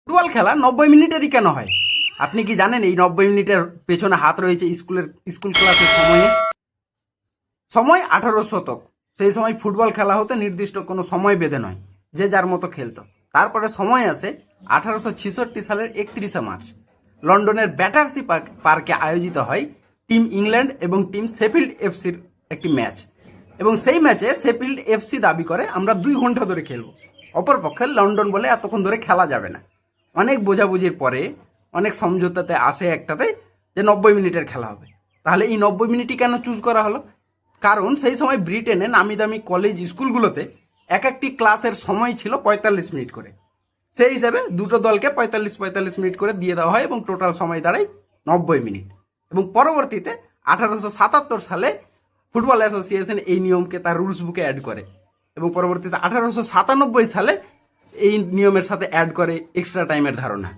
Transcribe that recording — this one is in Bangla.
ফুটবল খেলা 90 মিনিটেরই কেন হয়? আপনি কি জানেন এই 90 মিনিটের পেছনে হাত রয়েছে স্কুল ক্লাসের সময় 18 শতক। সেই সময় ফুটবল খেলা হতে নির্দিষ্ট কোনো সময় বেঁধে নয়, যে যার মতো খেলতো। তারপরে সময় আসে 1866 সালের 31শে মার্চ, লন্ডনের ব্যাটারসি পার্কে আয়োজিত হয় টিম ইংল্যান্ড এবং টিম শেফিল্ড এফসির একটি ম্যাচ। এবং সেই ম্যাচে শেফিল্ড এফসি দাবি করে আমরা 2 ঘন্টা ধরে খেলবো। অপরপক্ষে লন্ডন বলে এতক্ষণ ধরে খেলা যাবে না। অনেক বোঝাবুঝির পরে অনেক সমঝোতাতে আসে একটাতে যে 90 মিনিটের খেলা হবে। তাহলে এই 90 মিনিটই কেন চুজ করা হলো? কারণ সেই সময় ব্রিটেনে নামি দামি কলেজ স্কুলগুলোতে এক একটি ক্লাসের সময় ছিল 45 মিনিট করে। সেই হিসাবে দুটো দলকে 45 মিনিট করে দিয়ে দেওয়া হয় এবং টোটাল সময় দাঁড়ায় 90 মিনিট। এবং পরবর্তীতে 1877 সালে ফুটবল অ্যাসোসিয়েশন এই নিয়মকে তার রুলস বুকে অ্যাড করে এবং পরবর্তীতে 1897 সালে এই নিয়মের সাথে অ্যাড করে এক্সট্রা টাইমের ধারণা।